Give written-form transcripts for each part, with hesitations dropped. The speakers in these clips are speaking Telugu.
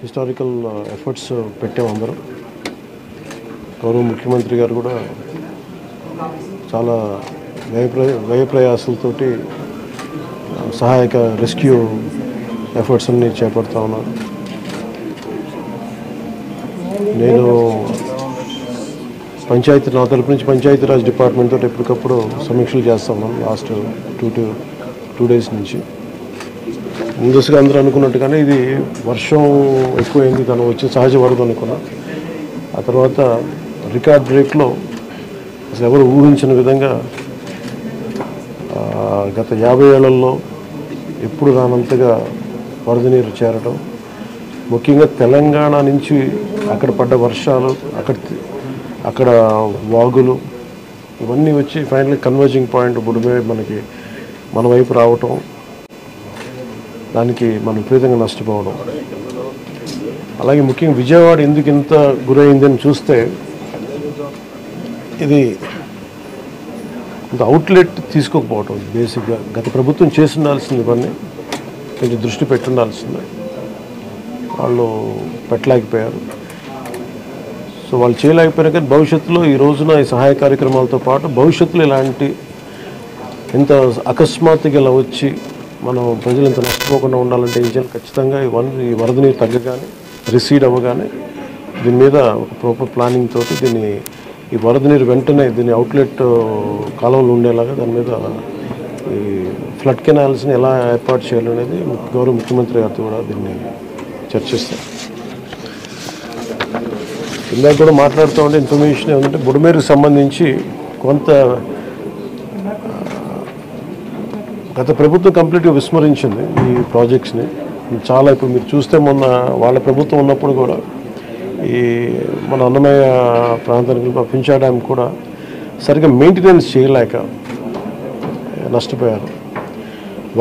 హిస్టారికల్ ఎఫర్ట్స్ పెట్టాం అందరం. గౌరవ ముఖ్యమంత్రి గారు కూడా చాలా వ్యయ ప్రయాసాలతోటి సహాయక రెస్క్యూ ఎఫర్ట్స్ అన్ని చేపడతా ఉన్నారు. నేను నా తరపు నుంచి పంచాయతీరాజ్ డిపార్ట్మెంట్ తోటి ఎప్పటికప్పుడు సమీక్షలు చేస్తా ఉన్నాను లాస్ట్ టూ డేస్ నుంచి. ముందుగా అందరూ అనుకున్నట్టుగానే ఇది వర్షం ఎక్కువైంది, తను వచ్చి సహజ వరద అనుకున్నా. ఆ తర్వాత రికార్డ్ బ్రేక్లో అసలు ఎవరు ఊహించిన విధంగా గత 50 ఏళ్లలో ఎప్పుడు రానంతగా వరద నీరు చేరడం, ముఖ్యంగా తెలంగాణ నుంచి అక్కడ పడ్డ వర్షాలు, అక్కడ వాగులు ఇవన్నీ వచ్చి ఫైనల్లీ కన్వర్జింగ్ పాయింట్ బుడిమేరు మన వైపు రావటం, దానికి మనం విపరీతంగా నష్టపోవడం. అలాగే ముఖ్యంగా విజయవాడ ఎందుకు ఇంత గురైందని చూస్తే, ఇది ఇంత అవుట్లెట్ తీసుకోకపోవటం. బేసిక్గా గత ప్రభుత్వం చేసి ఉండాల్సింది ఇవన్నీ కొంచెం దృష్టి పెట్టుండాల్సింది, వాళ్ళు పెట్టలేకపోయారు. సో వాళ్ళు చేయలేకపోయినా కానీ భవిష్యత్తులో ఈ రోజున ఈ సహాయ కార్యక్రమాలతో పాటు భవిష్యత్తులో ఇలాంటి ఇంత అకస్మాత్తుగా ఇలా వచ్చి మనం ప్రజలు ఇంత నష్టపోకుండా ఉండాలంటే ఏం చేయాలి? ఖచ్చితంగా ఈ వరద నీరు తగ్గగానే, రిసీడ్ అవ్వగానే దీని మీద ఒక ప్రాపర్ ప్లానింగ్ తోటి ఈ వరద నీరు వెంటనే దీని అవుట్లెట్ కాలంలో ఉండేలాగా దాని మీద ఈ ఫ్లడ్ కెనాల్స్ని ఎలా ఏర్పాటు చేయాలనేది గౌరవ ముఖ్యమంత్రి గారితో కూడా దీన్ని చర్చిస్తాం. ఇందాక కూడా మాట్లాడుతూ ఉంటే ఇన్ఫర్మేషన్ ఏమంటే బుడిమేరుకు సంబంధించి కొంత గత ప్రభుత్వం కంప్లీట్గా విస్మరించింది ఈ ప్రాజెక్ట్స్ని. చాలా ఇప్పుడు మీరు చూస్తే మొన్న వాళ్ళ ప్రభుత్వం ఉన్నప్పుడు కూడా ఈ మన అన్నమయ్య ప్రాంతానికి పింఛా డ్యామ్ కూడా సరిగ్గా మెయింటెనెన్స్ చేయలేక నష్టపోయారు.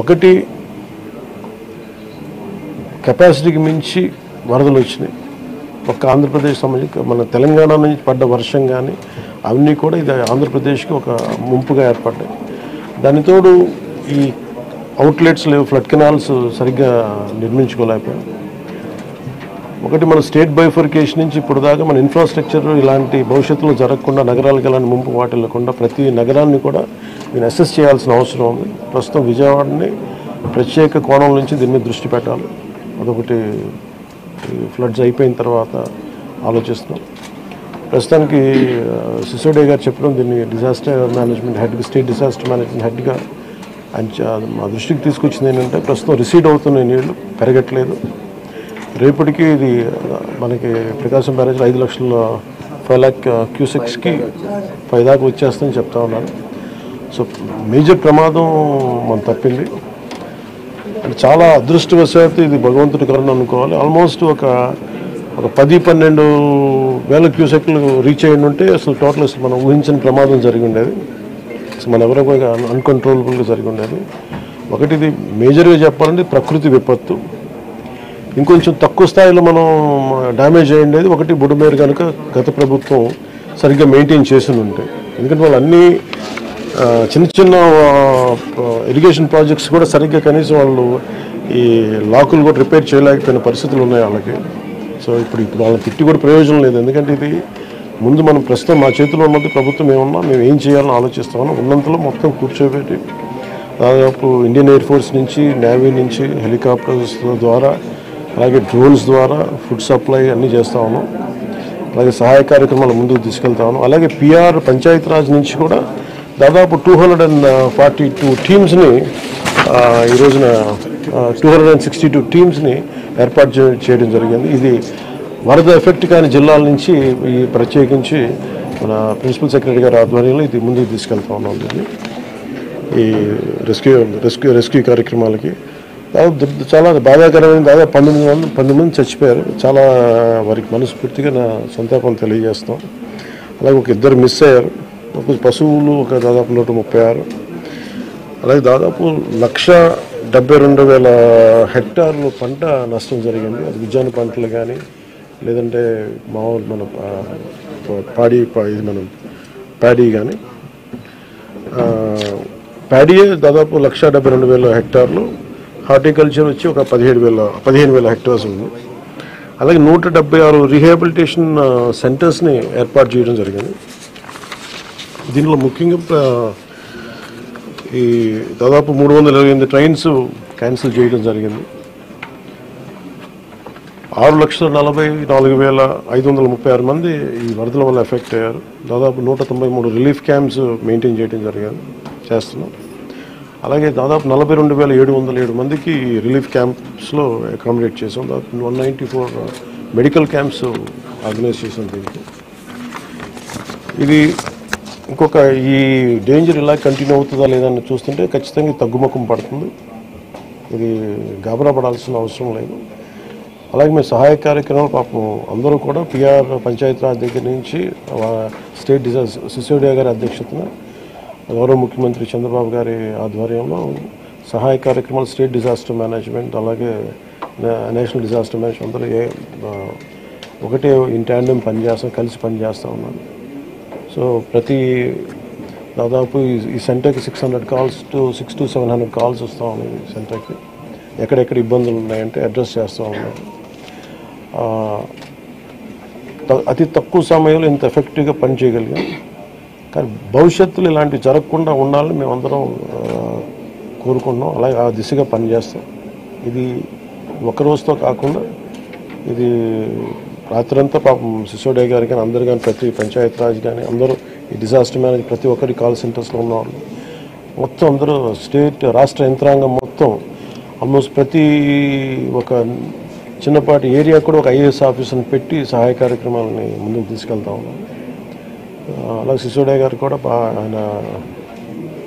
ఒకటి కెపాసిటీకి మించి వరదలు వచ్చినాయి. ఒక్క ఆంధ్రప్రదేశ్ సంబంధించి మన తెలంగాణ నుంచి పడ్డ వర్షం కానీ అవన్నీ కూడా ఇది ఆంధ్రప్రదేశ్కి ఒక ముంపుగా ఏర్పడ్డాయి. దానితోడు ఈ అవుట్లెట్స్ లేవు, ఫ్లడ్ కెనాల్స్ సరిగ్గా నిర్మించుకోలేకపోయాం. ఒకటి మన స్టేట్ బైఫర్కేషన్ నుంచి ఇప్పుడు దాకా మన ఇన్ఫ్రాస్ట్రక్చర్ ఇలాంటి భవిష్యత్తులో జరగకుండా, నగరాలకు ఎలాంటి ముంపు వాటిల్లకుండా ప్రతి నగరాన్ని కూడా నేను అసెస్ చేయాల్సిన అవసరం ఉంది. ప్రస్తుతం విజయవాడని ప్రత్యేక కోణం నుంచి దీని మీద దృష్టి పెట్టాలి. అదొకటి ఫ్లడ్స్ అయిపోయిన తర్వాత ఆలోచిస్తున్నాం. ప్రస్తుతానికి సిసోడియా గారు చెప్పడం దీన్ని డిజాస్టర్ మేనేజ్మెంట్ హెడ్గా, స్టేట్ డిజాస్టర్ మేనేజ్మెంట్ హెడ్గా ఆయన మా దృష్టికి తీసుకొచ్చింది ఏంటంటే, ప్రస్తుతం రిసీడ్ అవుతున్న నీళ్లు పెరగట్లేదు. రేపటికి ఇది మనకి ప్రకాశం బ్యారేజ్ 5 లక్షల క్యూసెక్స్కి 5 దాకా వచ్చేస్తుందని చెప్తా ఉన్నారు. సో మేజర్ ప్రమాదం మనం తప్పింది. అంటే చాలా అదృష్టవశాత్తు ఇది భగవంతుడి కరుణ అనుకోవాలి. ఆల్మోస్ట్ ఒక 10-12 వేల క్యూసెక్లు రీచ్ అయ్యి ఉంటే అసలు టోటల్ అసలు మనం ఊహించిన ప్రమాదం జరిగి ఉండేది. అసలు మన ఎవరో అన్కంట్రోలబుల్గా జరిగి ఉండేది. ఒకటి ఇది మేజర్గా చెప్పాలంటే ప్రకృతి విపత్తు. ఇంకొంచెం తక్కువ స్థాయిలో మనం డ్యామేజ్ అయ్యిండేది ఒకటి బుడిమేరు కనుక గత ప్రభుత్వం సరిగ్గా మెయింటైన్ చేసి ఉంటాయి. ఎందుకంటే వాళ్ళు అన్నీ చిన్న ఇరిగేషన్ ప్రాజెక్ట్స్ కూడా సరిగ్గా కనీసం వాళ్ళు ఈ లాకులు కూడా రిపేర్ చేయలేకపోయిన పరిస్థితులు ఉన్నాయి వాళ్ళకి. సో ఇప్పుడు వాళ్ళని తిట్టి కూడా ప్రయోజనం లేదు. ఎందుకంటే ఇది ముందు మనం ప్రస్తుతం మా చేతిలో ఉన్నది ప్రభుత్వం ఏమన్నా మేము ఏం చేయాలని ఆలోచిస్తామని ఉన్నంతలో మొత్తం కూర్చోబెట్టి దాదాపు ఇండియన్ ఎయిర్ ఫోర్స్ నుంచి, నేవీ నుంచి, హెలికాప్టర్స్ ద్వారా, అలాగే డ్రోన్స్ ద్వారా ఫుడ్ సప్లై అన్నీ చేస్తూ ఉన్నాం. అలాగే సహాయ కార్యక్రమాలు ముందుకు తీసుకెళ్తా ఉన్నాం. అలాగే పిఆర్ పంచాయతీరాజ్ నుంచి కూడా దాదాపు 242 టీమ్స్ని ఈ రోజున 262 టీమ్స్ని ఏర్పాటు చేయడం జరిగింది. ఇది వరద ఎఫెక్ట్ కాని జిల్లాల నుంచి ఈ ప్రత్యేకించి మన ప్రిన్సిపల్ సెక్రటరీ గారి ఆధ్వర్యంలో ఇది ముందుకు తీసుకెళ్తా ఉన్నాం. దీన్ని ఈ రెస్క్యూ కార్యక్రమాలకి చాలా బాధాకరమైన దాదాపు 19 మంది చచ్చిపోయారు. చాలా వారికి మనస్ఫూర్తిగా నా సంతాపం తెలియజేస్తాం. అలాగే ఒక 2 మిస్ అయ్యారు. ఒక పశువులు దాదాపు 136. అలాగే దాదాపు 1,72,000 హెక్టార్లు పంట నష్టం జరిగింది. అది విజ్ఞాన పంటలు కానీ లేదంటే మామూలు మన ప్యాడీ కానీ ప్యాడీయే దాదాపు 1,72,000 హెక్టార్లు. హార్టికల్చర్ వచ్చి ఒక 15,000 హెక్టార్స్ ఉంది. అలాగే 176 రీహాబిలిటేషన్ సెంటర్స్ని ఏర్పాటు చేయడం జరిగింది. దీనిలో ముఖ్యంగా ఈ దాదాపు 328 ట్రైన్స్ క్యాన్సిల్ చేయడం జరిగింది. 6,44,536 మంది ఈ వరదల వల్ల ఎఫెక్ట్ అయ్యారు. దాదాపు 193 రిలీఫ్ క్యాంప్స్ మెయింటైన్ చేయడం చేస్తున్నాం. అలాగే దాదాపు 42,707 మందికి రిలీఫ్ క్యాంప్స్లో అకామిడేట్ చేసాం. దాదాపు 194 మెడికల్ క్యాంప్స్ ఆర్గనైజ్ చేసాం. దీనికి ఇది ఇంకొక ఈ డేంజర్ ఇలా కంటిన్యూ అవుతుందా లేదని చూస్తుంటే ఖచ్చితంగా తగ్గుముఖం పడుతుంది. ఇది గాబరా పడాల్సిన అవసరం లేదు. అలాగే మేము సహాయ కార్యక్రమాలు పాపం అందరూ కూడా పిఆర్ పంచాయతీరాజ్ దగ్గర నుంచి స్టేట్ సిసోడియా గారి అధ్యక్షతన గౌరవ ముఖ్యమంత్రి చంద్రబాబు గారి ఆధ్వర్యంలో సహాయ కార్యక్రమాలు స్టేట్ డిజాస్టర్ మేనేజ్మెంట్ అలాగే నేషనల్ డిజాస్టర్ మేనేజ్మెంట్ అందరూ ఒకటే ఇన్ ట్యాండెమ్ పనిచేస్తాం, కలిసి పనిచేస్తూ ఉన్నాను. సో దాదాపు ఈ సెంటర్కి 600 to 700 కాల్స్ వస్తూ ఉన్నాయి. ఈ సెంటర్కి ఎక్కడెక్కడ ఇబ్బందులు ఉన్నాయంటే అడ్రస్ చేస్తూ ఉన్నారు. అతి తక్కువ సమయంలో ఇంత ఎఫెక్టివ్గా పనిచేయగలిగాం. కానీ భవిష్యత్తులో ఇలాంటివి జరగకుండా ఉండాలని మేమందరం కోరుకుంటున్నాం. అలాగే ఆ దిశగా పనిచేస్తాం. ఇది ఒక రోజుతో కాకుండా ఇది రాత్రంతా పాపం సిసోడియా గారు కానీ అందరు కానీ ప్రతి పంచాయతీరాజ్ కానీ అందరూ ఈ డిజాస్టర్ మేనేజ్ ప్రతి ఒక్కరి కాల్ సెంటర్స్లో ఉన్నవాళ్ళు మొత్తం అందరూ రాష్ట్ర యంత్రాంగం మొత్తం ఆల్మోస్ట్ ప్రతి ఒక చిన్నపాటి ఏరియా కూడా ఒక ఐఏఎస్ ఆఫీసర్ని పెట్టి సహాయ కార్యక్రమాలని ముందుకు తీసుకెళ్తా ఉన్నాం. అలాగే సిసోడియా గారు కూడా ఆయన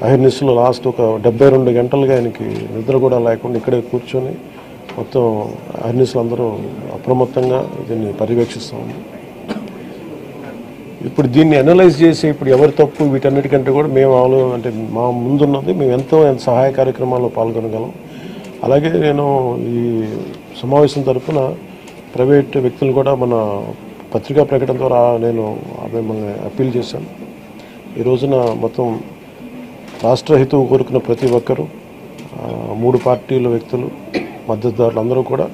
అహిర్నిస్లో లాస్ట్ ఒక 72 గంటలుగా ఆయనకి నిద్ర కూడా లేకుండా ఇక్కడే కూర్చొని మొత్తం అహిర్నిస్లు అందరూ అప్రమత్తంగా దీన్ని పర్యవేక్షిస్తూ ఉన్నాం. ఇప్పుడు దీన్ని అనలైజ్ చేసి ఇప్పుడు ఎవరి తప్పు వీటన్నిటికంటే కూడా మేము అంటే మా ముందున్నది మేము ఎంత సహాయ కార్యక్రమాల్లో పాల్గొనగలం. అలాగే నేను ఈ సమావేశం తరఫున ప్రైవేట్ వ్యక్తులు కూడా మన పత్రికా ప్రకటన ద్వారా నేను మిమ్మల్ని అప్పీల్ చేశాను. ఈ రోజున మొత్తం రాష్ట్ర హితువు కోరుకున్న ప్రతి ఒక్కరూ 3 పార్టీల వ్యక్తులు మద్దతుదారులు అందరూ కూడా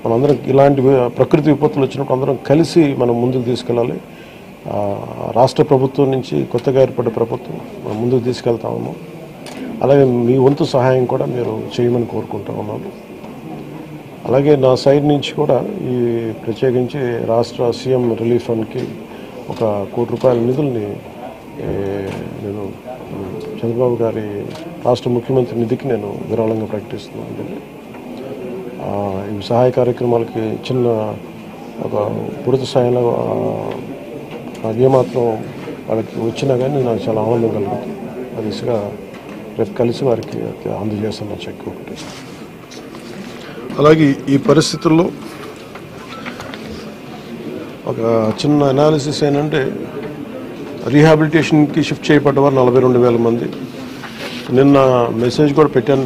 మనందరం ఇలాంటి ప్రకృతి విపత్తులు వచ్చినప్పుడు అందరం కలిసి మనం ముందుకు తీసుకెళ్ళాలి. రాష్ట్ర ప్రభుత్వం నుంచి కొత్తగా ఏర్పడ్డ ప్రభుత్వం మనం ముందుకు తీసుకెళ్తా ఉన్నాం. అలాగే మీ వంతు సహాయం కూడా మీరు చేయమని కోరుకుంటా ఉన్నాను. అలాగే నా సైడ్ నుంచి కూడా ఈ ప్రత్యేకించి రాష్ట్ర సీఎం రిలీఫ్ ఫండ్కి 1 కోటి రూపాయల నిధుల్ని నేను చంద్రబాబు గారి రాష్ట్ర ముఖ్యమంత్రి నిధికి నేను విరాళంగా ప్రకటిస్తున్నాను. ఈ సహాయ కార్యక్రమాలకి చిన్న ఒక పూర్తి స్థాయిలో ఏమాత్రం వాళ్ళకి వచ్చినా కానీ నాకు చాలా ఆనందం కలుగుతుంది. ఆ దిశగా రేపు కలిసి వారికి అందజేస్తున్న చెక్ ఒకటి. అలాగే ఈ పరిస్థితుల్లో ఒక చిన్న అనాలిసిస్ ఏంటంటే రీహాబిలిటేషన్కి షిఫ్ట్ చేయబడ్డవారు 42,000 మంది. నిన్న మెసేజ్ కూడా పెట్టాను.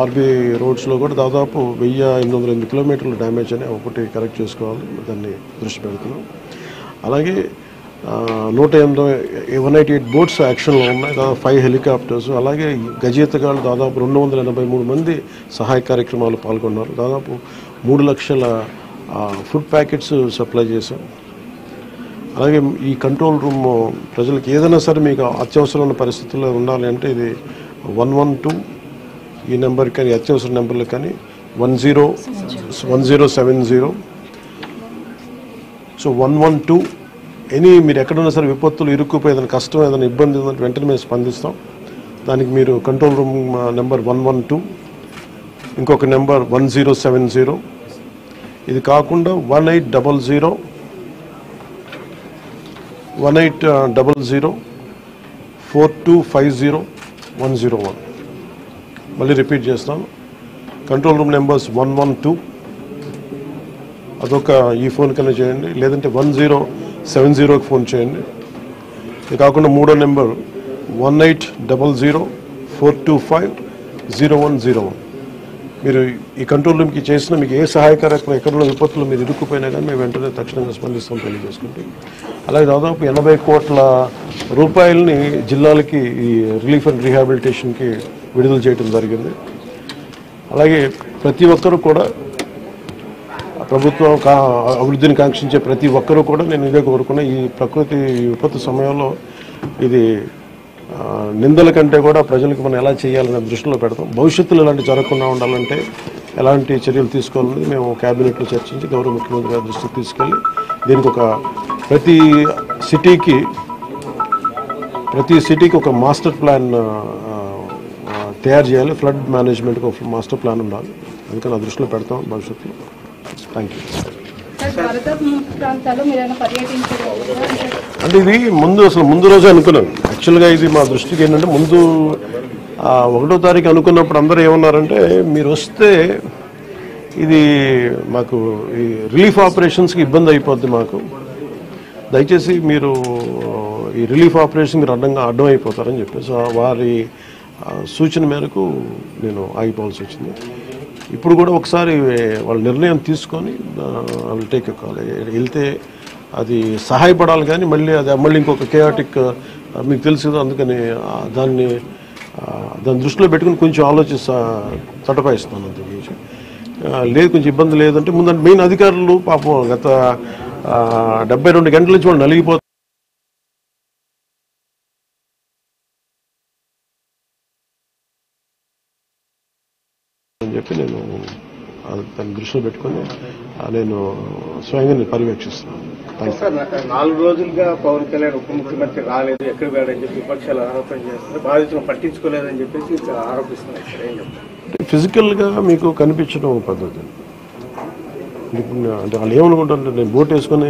ఆర్బీ రోడ్స్లో కూడా దాదాపు 1,808 కిలోమీటర్లు డ్యామేజ్ అని ఒకటి కరెక్ట్ చేసుకోవాలి, దాన్ని దృష్టి పెడుతున్నాం. అలాగే 188 బోట్స్ యాక్షన్లో ఉన్నాయి, దాదాపు 5 హెలికాప్టర్స్. అలాగే గజేతగాళ్ళు దాదాపు 283 మంది సహాయ కార్యక్రమాలు పాల్గొన్నారు. దాదాపు 3 లక్షల ఫుడ్ ప్యాకెట్స్ సప్లై చేశాం. అలాగే ఈ కంట్రోల్ రూమ్ ప్రజలకు ఏదైనా సరే మీకు అత్యవసరమైన పరిస్థితుల్లో ఉండాలి అంటే ఇది 112 ఈ నెంబర్ కానీ అత్యవసర నెంబర్లు కానీ 1070. సో 112 మీరు ఎక్కడైనా సరే విపత్తులు ఇరుక్కుపోయి ఏదైనా కష్టం ఏదైనా ఇబ్బంది ఉందంటే వెంటనే మేము స్పందిస్తాం. దానికి మీరు కంట్రోల్ రూమ్ నెంబర్ 112, ఇంకొక నెంబర్ 1070. ఇది కాకుండా 1800 4250 101. మళ్ళీ రిపీట్ చేస్తాను. కంట్రోల్ రూమ్ నెంబర్స్ 112 అదొక ఈ ఫోన్ కన్నా చేయండి, లేదంటే 1070కి ఫోన్ చేయండి. ఇది కాకుండా 3వ నెంబర్ 1800 425 0101. మీరు ఈ కంట్రోల్ రూమ్కి చేసిన మీకు ఏ సహాయ కార్యక్రమం ఎక్కడున్న విపత్తులు మీరు ఇరుక్కుపోయినా కానీ మేము వెంటనే తక్షణంగా స్పందిస్తాం తెలియజేసుకుంటే. అలాగే దాదాపు 80 కోట్ల రూపాయలని జిల్లాలకి ఈ రిలీఫ్ అండ్ రీహాబిలిటేషన్కి విడుదల చేయడం జరిగింది. అలాగే ప్రతి ఒక్కరూ కూడా ప్రభుత్వం అభివృద్ధిని కాంక్షించే ప్రతి ఒక్కరూ కూడా నేను ఇదే కోరుకున్నా. ఈ ప్రకృతి విపత్తు సమయంలో ఇది నిందల కంటే కూడా ప్రజలకు మనం ఎలా చేయాలనే దృష్టిలో పెడతాం. భవిష్యత్తులో ఇలాంటి జరగకుండా ఉండాలంటే ఎలాంటి చర్యలు తీసుకోవాలనేది మేము క్యాబినెట్లో చర్చించి గౌరవ ముఖ్యమంత్రి గారి దృష్టికి తీసుకెళ్ళి దీనికి ప్రతి సిటీకి ఒక మాస్టర్ ప్లాన్ తయారు చేయాలి. ఫ్లడ్ మేనేజ్మెంట్కి ఒక మాస్టర్ ప్లాన్ ఉండాలి. అందుకని ఆ దృష్టిలో పెడతాం భవిష్యత్తులో. Thank you. అంటే ఇది ముందు రోజే అనుకున్నాను. యాక్చువల్గా ఇది మా దృష్టికి ఏంటంటే ముందు 1వ తారీఖు అనుకున్నప్పుడు అందరూ ఏమన్నారంటే మీరు వస్తే ఇది మాకు ఈ రిలీఫ్ ఆపరేషన్స్కి ఇబ్బంది అయిపోద్ది, మాకు దయచేసి మీరు ఈ రిలీఫ్ ఆపరేషన్ మీరు అడ్డం అయిపోతారని చెప్పేసి వారి సూచన మేరకు నేను ఆగిపోవాల్సి వచ్చింది. ఇప్పుడు కూడా ఒకసారి వాళ్ళ నిర్ణయం తీసుకొని వాళ్ళు టేక్ కాల్ వెళ్తే అది సహాయపడాలి, కానీ మళ్ళీ ఇంకొక కేయాటిక్ మీకు తెలుసు. అందుకని దాన్ని దృష్టిలో పెట్టుకుని కొంచెం తటపాయిస్తున్నాను. అంత లేదు, కొంచెం ఇబ్బంది లేదంటే ముందంటే మెయిన్ అధికారులు పాపం గత 72 గంటల నుంచి వాళ్ళు నలిగిపోతారు అని చెప్పి నేను దాన్ని దృష్టిలో పెట్టుకుని నేను స్వయంగా పర్యవేక్షిస్తున్నాను. 4 రోజులుగా పవన్ కళ్యాణ్ ఉప ముఖ్యమంత్రి రాలేదు, ఎక్కడ వెళ్ళని చెప్పి విపక్షాలు ఆరోపణ చేస్తున్నారు. బాధితులను పట్టించుకోలేదని చెప్పేసి ఆరోపిస్తున్నారు. ఏం చెప్తారు? ఫిజికల్గా మీకు కనిపించడం పద్ధతి అంటే వాళ్ళు ఏమనుకుంటారంటే నేను బోట్ వేసుకొని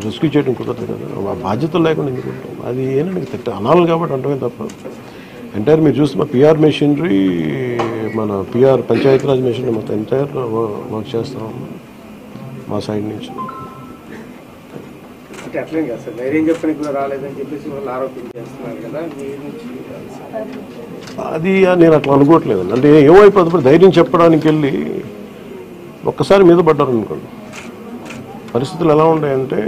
రెస్క్యూ చేయడం కుదరదు కదా, బాధ్యతలు లేకుండా ఎందుకుంటాం. అది ఏంటంటే అనాలి కాబట్టి అంటమే తప్ప ఎంటైర్ మీరు చూస్తే మా పిఆర్ మెషినరీ, మన పిఆర్ పంచాయతీరాజ్ మెషినరీ మొత్తం ఎంటైర్ వర్క్ చేస్తాం మా సైడ్ నుంచి. అంటే అట్లేం కాదు సార్, ధైర్యం చెప్పడానికి కూడా రాలేదని చెప్పేసి వాళ్ళు ఆరోపణ చేస్తున్నారు కదా. అది నేను అట్లా అనుకోవట్లేదండి. అంటే ఏమైపోతుంది, ధైర్యం చెప్పడానికి వెళ్ళి ఒక్కసారి మీద పడ్డారు అనుకోండి. పరిస్థితులు ఎలా ఉంటాయంటే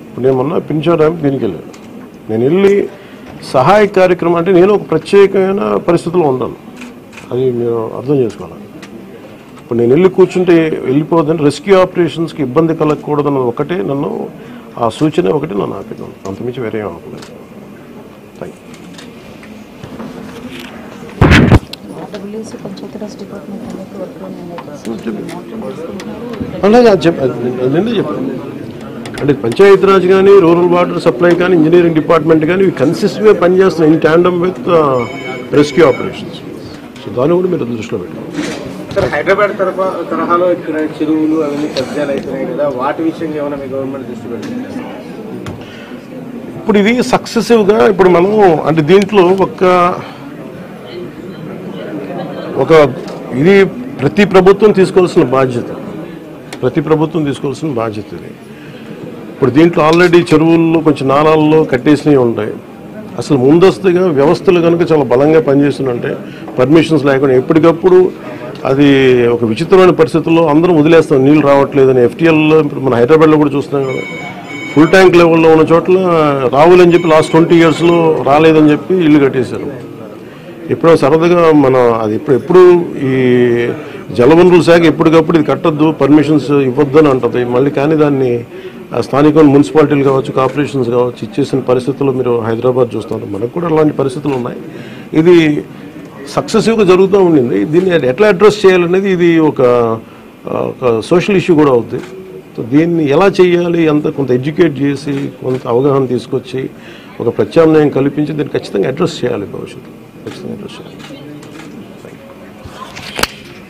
ఇప్పుడు నేను మొన్న పింఛా డ్యామ్ దీనికి వెళ్ళాను. నేను వెళ్ళి సహాయ కార్యక్రమం అంటే నేను ఒక ప్రత్యేకమైన పరిస్థితిలో ఉన్నాను, అది మీరు అర్థం చేసుకోవాలి. ఇప్పుడు నేను వెళ్ళి కూర్చుంటే వెళ్ళిపోదని రెస్క్యూ ఆపరేషన్స్కి ఇబ్బంది కలగకూడదన్న ఒకటే నన్ను ఆ సూచన ఒకటి నన్ను ఆపినాను, అంతమించి వేరే ఆపలేదు. Thank you. అలాగే నిన్నే చెప్పాను అంటే పంచాయతీరాజ్ కానీ, రూరల్ వాటర్ సప్లై కానీ, ఇంజనీరింగ్ డిపార్ట్మెంట్ కానీ ఇవి కన్సిస్టెంట్గా పనిచేస్తున్నాయి in tandem with rescue operations. So దాన్ని కూడా మీరు దృష్టిలో పెట్టారు. సార్, హైదరాబాద్ తరహాలో ఇక్కడ చెరువులు అవన్నీ కబ్జాలు అవుతున్నాయి కదా, వాటి విషయంగా ఏమైనా మీ గవర్నమెంట్ దృష్టి పెట్టింది? ఇప్పుడు ఇది సక్సెసివ్గా ఇప్పుడు మనం అంటే దీంట్లో ఒక ఇది ప్రతి ప్రభుత్వం తీసుకోవాల్సిన బాధ్యత ఇది. ఇప్పుడు దీంట్లో ఆల్రెడీ చెరువుల్లో కొంచెం నాలాల్లో కట్టేసినవి ఉంటాయి. అసలు ముందస్తుగా వ్యవస్థలు కనుక చాలా బలంగా పనిచేస్తుందంటే పర్మిషన్స్ లేకుండా ఎప్పటికప్పుడు అది ఒక విచిత్రమైన పరిస్థితుల్లో అందరం వదిలేస్తాం, నీళ్ళు రావట్లేదని. ఎఫ్టీఎల్లో ఇప్పుడు మన హైదరాబాద్లో కూడా చూస్తున్నాం కదా, ఫుల్ ట్యాంక్ లెవెల్లో ఉన్న చోట్ల రావులని చెప్పి లాస్ట్ 20 yearsలో రాలేదని చెప్పి ఇల్లు కట్టేశారు. ఎప్పుడో సరదాగా అది ఎప్పుడు ఈ జలవనరుల శాఖ ఎప్పటికప్పుడు ఇది కట్టద్దు, పర్మిషన్స్ ఇవ్వద్దు అని అంటుంది. మళ్ళీ కానీ దాన్ని స్థానిక మున్సిపాలిటీలు కావచ్చు, కార్పొరేషన్స్ కావచ్చు ఇచ్చేసిన పరిస్థితుల్లో మీరు హైదరాబాద్ చూస్తున్నారు. మనకు కూడా అలాంటి పరిస్థితులు ఉన్నాయి. ఇది సక్సెసివ్గా జరుగుతూ ఉండింది. దీన్ని ఎట్లా అడ్రస్ చేయాలనేది ఇది ఒక సోషల్ ఇష్యూ కూడా అవుతుంది. సో దీన్ని ఎలా చేయాలి, కొంత ఎడ్యుకేట్ చేసి కొంత అవగాహన తీసుకొచ్చి ఒక ప్రత్యామ్నాయం కల్పించి దీన్ని ఖచ్చితంగా అడ్రస్ చేయాలి, భవిష్యత్తులో ఖచ్చితంగా అడ్రస్ చేయాలి.